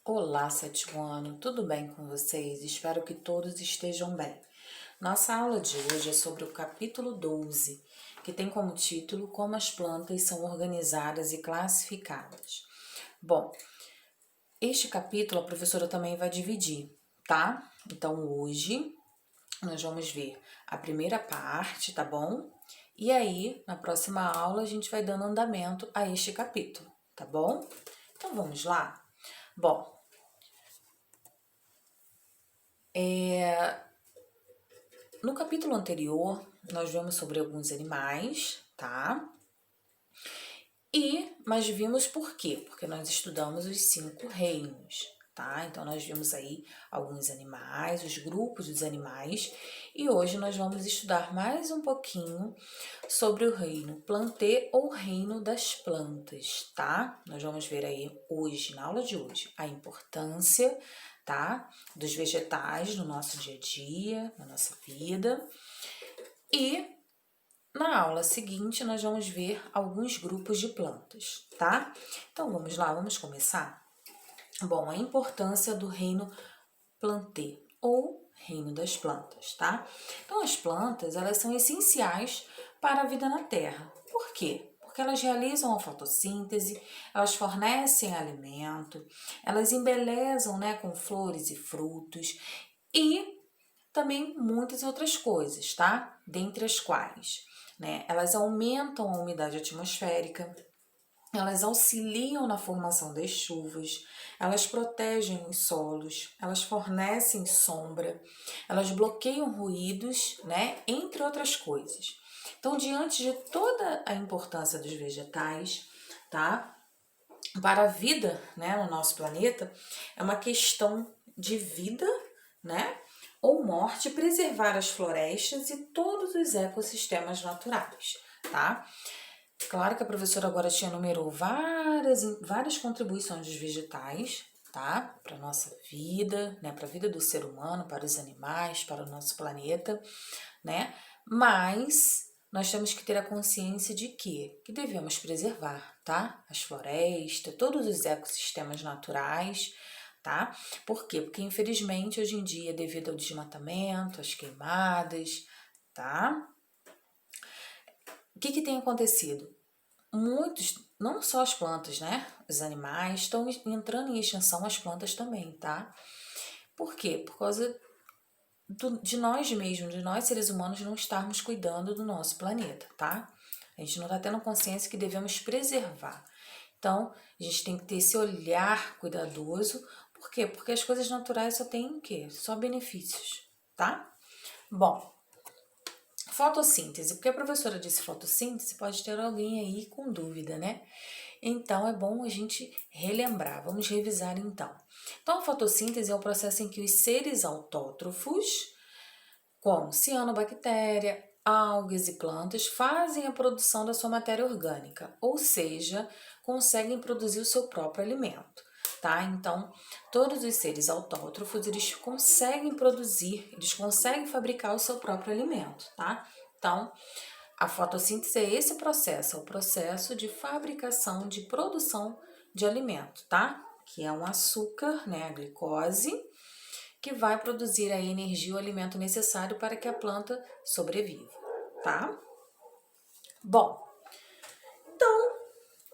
Olá, sétimo ano, tudo bem com vocês? Espero que todos estejam bem. Nossa aula de hoje é sobre o capítulo 12, que tem como título Como as plantas são organizadas e classificadas. Bom, este capítulo a professora também vai dividir, tá? Então hoje nós vamos ver a primeira parte, tá bom? E aí, na próxima aula, a gente vai dando andamento a este capítulo, tá bom? Então vamos lá? Bom, no capítulo anterior, nós vimos sobre alguns animais, tá? Mas vimos por quê? Porque nós estudamos os 5 reinos, tá? Então, nós vimos aí alguns animais, os grupos dos animais, e hoje nós vamos estudar mais um pouquinho sobre o reino plantê ou reino das plantas, tá? Nós vamos ver aí hoje, na aula de hoje, a importância, tá? Dos vegetais no nosso dia a dia, na nossa vida. E na aula seguinte, nós vamos ver alguns grupos de plantas, tá? Então, vamos lá, vamos começar? Bom, a importância do reino plantê ou reino das plantas, tá? Então, as plantas, elas são essenciais para a vida na Terra. Por quê? Porque elas realizam a fotossíntese, elas fornecem alimento, elas embelezam, né, com flores e frutos e também muitas outras coisas, tá? Dentre as quais, né, elas aumentam a umidade atmosférica, elas auxiliam na formação das chuvas, elas protegem os solos, elas fornecem sombra, elas bloqueiam ruídos, né, entre outras coisas. Então, diante de toda a importância dos vegetais, tá, para a vida, né, no nosso planeta, é uma questão de vida, né, ou morte, preservar as florestas e todos os ecossistemas naturais, tá? Claro que a professora agora te enumerou várias contribuições dos vegetais, tá? Para a nossa vida, né? Para a vida do ser humano, para os animais, para o nosso planeta, né? Mas nós temos que ter a consciência de que devemos preservar, tá? As florestas, todos os ecossistemas naturais, tá? Por quê? Porque infelizmente hoje em dia, devido ao desmatamento, às queimadas, tá? O que tem acontecido? Muitos, não só as plantas, né? Os animais estão entrando em extinção, as plantas também, tá? Por quê? Por causa de nós mesmos, de nós seres humanos não estarmos cuidando do nosso planeta, tá? A gente não tá tendo consciência que devemos preservar. Então, a gente tem que ter esse olhar cuidadoso. Por quê? Porque as coisas naturais só têm o quê? Só benefícios, tá? Bom, fotossíntese, porque a professora disse fotossíntese, pode ter alguém aí com dúvida, né? Então, é bom a gente relembrar. Vamos revisar então. Então, a fotossíntese é o processo em que os seres autótrofos, como cianobactéria, algas e plantas, fazem a produção da sua matéria orgânica, ou seja, conseguem produzir o seu próprio alimento, tá? Então, todos os seres autótrofos, eles conseguem produzir, eles conseguem fabricar o seu próprio alimento, tá? Então, a fotossíntese é esse processo, é o processo de fabricação, de produção de alimento, tá? Que é um açúcar, né, a glicose, que vai produzir a energia, o alimento necessário para que a planta sobreviva, tá? Bom,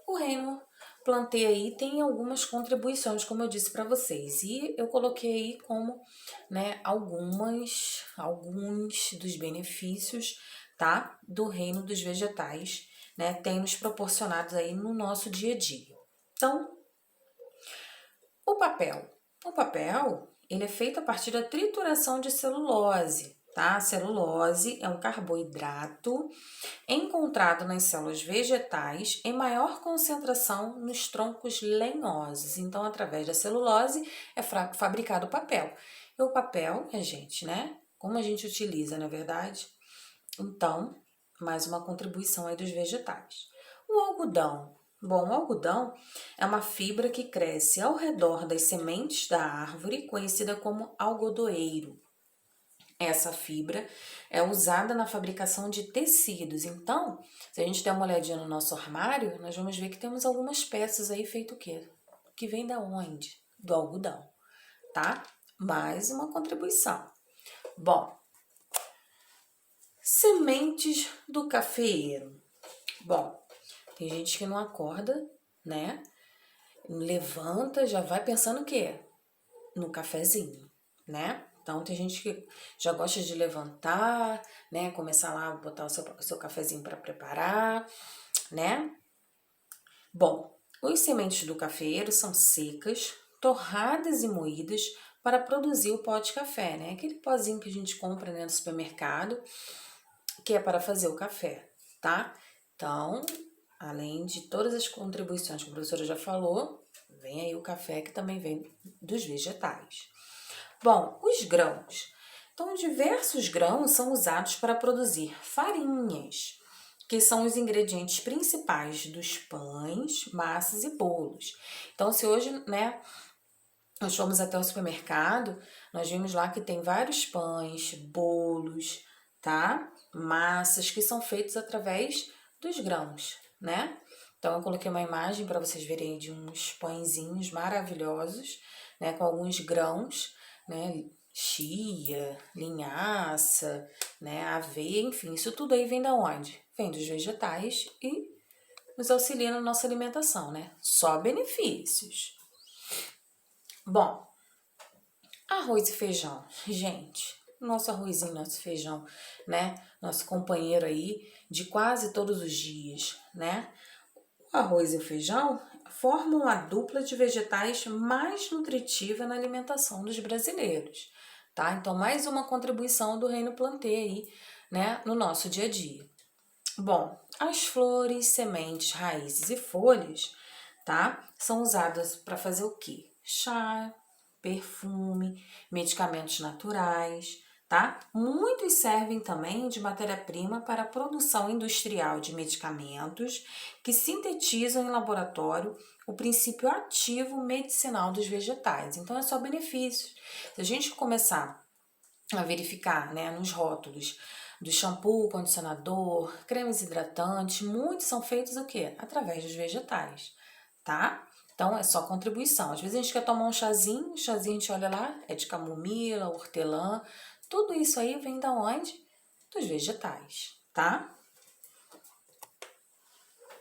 o reino plantei aí tem algumas contribuições, como eu disse para vocês, e eu coloquei aí como, né, alguns dos benefícios, tá, do reino dos vegetais, né, tem nos proporcionado aí no nosso dia a dia. Então, o papel. O papel, ele é feito a partir da trituração de celulose, tá? A celulose é um carboidrato encontrado nas células vegetais em maior concentração nos troncos lenhosos. Então, através da celulose é fabricado o papel. E o papel, gente, né? Como a gente utiliza, na verdade? Então, mais uma contribuição aí dos vegetais. O algodão. Bom, o algodão é uma fibra que cresce ao redor das sementes da árvore, conhecida como algodoeiro. Essa fibra é usada na fabricação de tecidos. Então, se a gente der uma olhadinha no nosso armário, nós vamos ver que temos algumas peças aí feito o quê? Que vem da onde? do algodão, tá? Mais uma contribuição. Bom, sementes do cafeeiro. Bom, tem gente que não acorda, né? Levanta, já vai pensando o quê? No cafezinho, né? Então, tem gente que já gosta de levantar, né? Começar lá a botar o seu cafezinho para preparar, né? Bom, os sementes do cafeeiro são secas, torradas e moídas para produzir o pó de café, né? Aquele pozinho que a gente compra, né, no supermercado, que é para fazer o café, tá? Então, além de todas as contribuições que a professora já falou, vem aí o café que também vem dos vegetais. Bom, os grãos. Então, diversos grãos são usados para produzir farinhas, que são os ingredientes principais dos pães, massas e bolos. Então, se hoje, né, nós fomos até o supermercado, nós vimos lá que tem vários pães, bolos, tá? Massas que são feitos através dos grãos, né? Então, eu coloquei uma imagem para vocês verem de uns pãezinhos maravilhosos, né? Com alguns grãos, né? Chia, linhaça, né? Aveia, enfim, isso tudo aí vem da onde? Vem dos vegetais e nos auxilia na nossa alimentação, né? Só benefícios. Bom, arroz e feijão. Gente, nosso arrozinho, nosso feijão, né? Nosso companheiro aí de quase todos os dias, né? O arroz e o feijão formam a dupla de vegetais mais nutritiva na alimentação dos brasileiros, tá? Então, mais uma contribuição do Reino Planté aí, né? No nosso dia a dia. Bom, as flores, sementes, raízes e folhas, tá? São usadas para fazer o quê? Chá, perfume, medicamentos naturais, tá? Muitos servem também de matéria-prima para a produção industrial de medicamentos que sintetizam em laboratório o princípio ativo medicinal dos vegetais. Então, é só benefícios. Se a gente começar a verificar, né, nos rótulos do shampoo, condicionador, cremes hidratantes, muitos são feitos o quê? Através dos vegetais, tá? Então, é só contribuição. Às vezes a gente quer tomar um chazinho a gente olha lá, é de camomila, hortelã, tudo isso aí vem da onde? Dos vegetais, tá?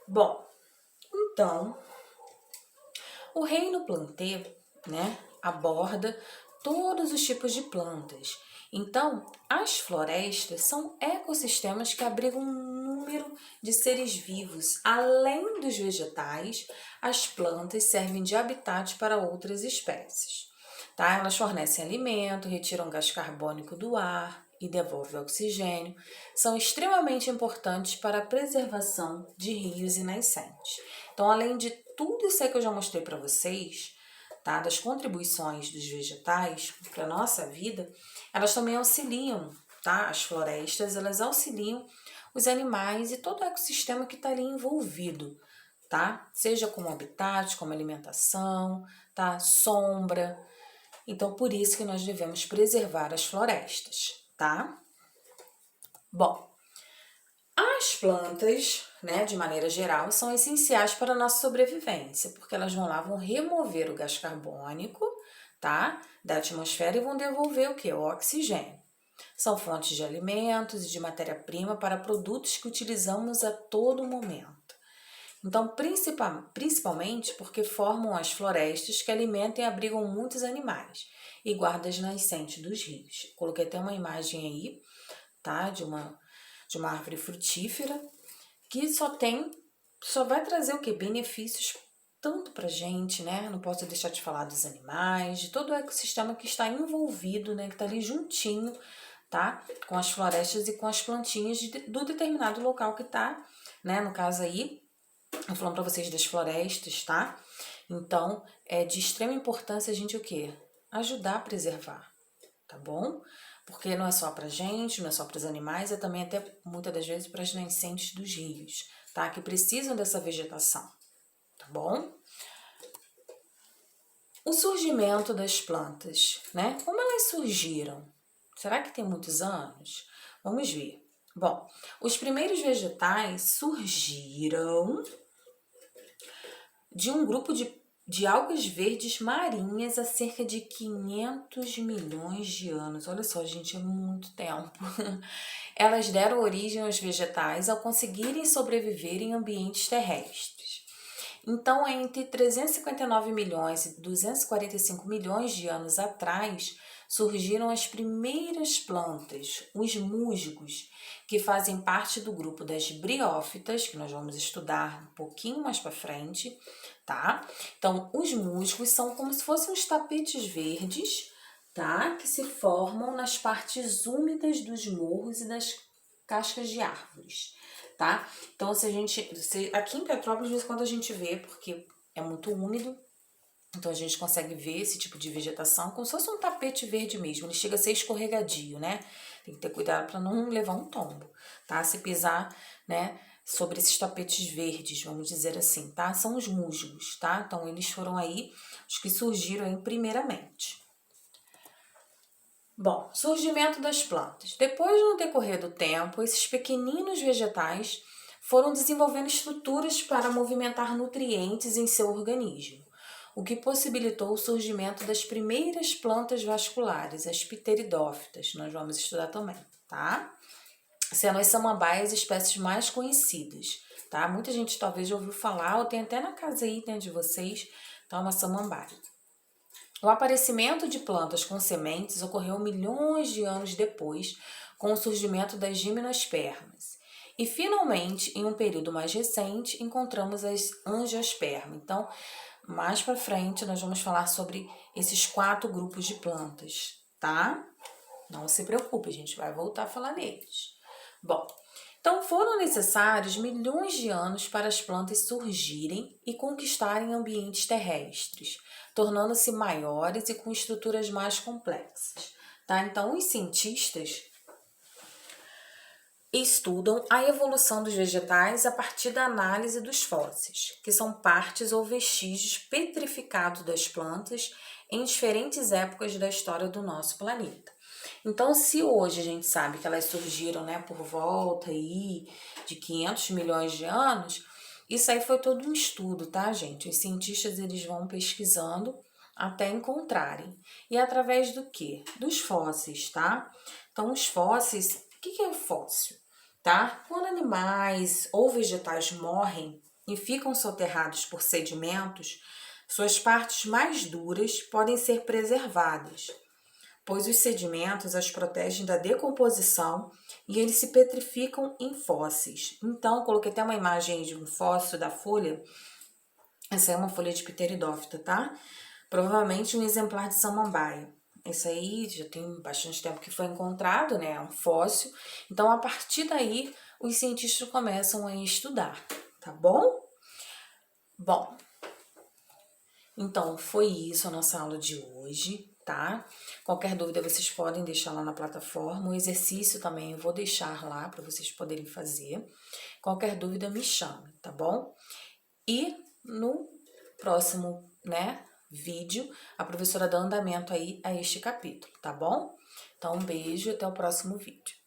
Bom, então, o Reino Planté, né, aborda todos os tipos de plantas. Então, as florestas são ecossistemas que abrigam um número de seres vivos. Além dos vegetais, as plantas servem de habitat para outras espécies. Tá? Elas fornecem alimento, retiram gás carbônico do ar e devolvem oxigênio. São extremamente importantes para a preservação de rios e nascentes. Então, além de tudo isso aí que eu já mostrei para vocês, tá? Das contribuições dos vegetais para a nossa vida, elas também auxiliam, tá? As florestas, elas auxiliam os animais e todo o ecossistema que está ali envolvido, tá? Seja como habitat, como alimentação, tá? Sombra. Então, por isso que nós devemos preservar as florestas, tá? Bom, as plantas, né, de maneira geral, são essenciais para a nossa sobrevivência, porque elas vão remover o gás carbônico, tá, da atmosfera e vão devolver o que? O oxigênio. São fontes de alimentos e de matéria-prima para produtos que utilizamos a todo momento. Então, principalmente porque formam as florestas que alimentam e abrigam muitos animais e guardam as nascentes dos rios. Coloquei até uma imagem aí, tá, de uma árvore frutífera que só vai trazer o que? Benefícios tanto pra gente, né? Não posso deixar de falar dos animais, de todo o ecossistema que está envolvido, né? Que está ali juntinho, tá? Com as florestas e com as plantinhas do determinado local que tá, né? No caso aí, eu falando pra vocês das florestas, tá? Então, é de extrema importância a gente o quê? Ajudar a preservar, tá bom? Porque não é só pra gente, não é só para os animais, é também até muitas das vezes para as nascentes dos rios, tá? Que precisam dessa vegetação, tá bom? O surgimento das plantas, né? Como elas surgiram? Será que tem muitos anos? Vamos ver. Bom, os primeiros vegetais surgiram de um grupo de de algas verdes marinhas há cerca de 500 milhões de anos. Olha só, gente, é muito tempo. Elas deram origem aos vegetais ao conseguirem sobreviver em ambientes terrestres. Então, entre 359 milhões e 245 milhões de anos atrás, surgiram as primeiras plantas, os musgos, que fazem parte do grupo das briófitas, que nós vamos estudar um pouquinho mais para frente, tá? Então, os musgos são como se fossem uns tapetes verdes, tá? Que se formam nas partes úmidas dos morros e das cascas de árvores, tá? Então, aqui em Petrópolis, de vez em quando a gente vê, porque é muito úmido, então a gente consegue ver esse tipo de vegetação como se fosse um tapete verde mesmo. Ele chega a ser escorregadio, né? Tem que ter cuidado para não levar um tombo, tá? Se pisar, né, sobre esses tapetes verdes, vamos dizer assim, tá? São os musgos, tá? Então eles foram aí os que surgiram aí primeiramente. Bom, surgimento das plantas. Depois, no decorrer do tempo, esses pequeninos vegetais foram desenvolvendo estruturas para movimentar nutrientes em seu organismo, o que possibilitou o surgimento das primeiras plantas vasculares, as pteridófitas, nós vamos estudar também, tá? Sendo as samambaias espécies mais conhecidas, tá? Muita gente talvez já ouviu falar, ou tem até na casa aí, né, de vocês, tá? Uma samambaia. O aparecimento de plantas com sementes ocorreu milhões de anos depois, com o surgimento das gimnospermas. E, finalmente, em um período mais recente, encontramos as angiospermas. Então, mais para frente, nós vamos falar sobre esses 4 grupos de plantas, tá? Não se preocupe, a gente vai voltar a falar neles. Bom, então foram necessários milhões de anos para as plantas surgirem e conquistarem ambientes terrestres, tornando-se maiores e com estruturas mais complexas, tá? Então, os cientistas estudam a evolução dos vegetais a partir da análise dos fósseis, que são partes ou vestígios petrificados das plantas em diferentes épocas da história do nosso planeta. Então, se hoje a gente sabe que elas surgiram, né, por volta aí de 500 milhões de anos, isso aí foi todo um estudo, tá, gente? Os cientistas, eles vão pesquisando até encontrarem. E através do quê? Dos fósseis, tá? Então, os fósseis, o que é o fóssil? Tá? Quando animais ou vegetais morrem e ficam soterrados por sedimentos, suas partes mais duras podem ser preservadas, pois os sedimentos as protegem da decomposição e eles se petrificam em fósseis. Então, coloquei até uma imagem de um fóssil da folha. Essa é uma folha de pteridófita, tá? Provavelmente um exemplar de samambaia. Esse aí já tem bastante tempo que foi encontrado, né? É um fóssil. Então, a partir daí, os cientistas começam a estudar, tá bom? Bom, então foi isso a nossa aula de hoje, tá? Qualquer dúvida vocês podem deixar lá na plataforma. O exercício também eu vou deixar lá para vocês poderem fazer. Qualquer dúvida me chame, tá bom? E no próximo, né, vídeo, a professora dá andamento aí a este capítulo, tá bom? Então, um beijo e até o próximo vídeo.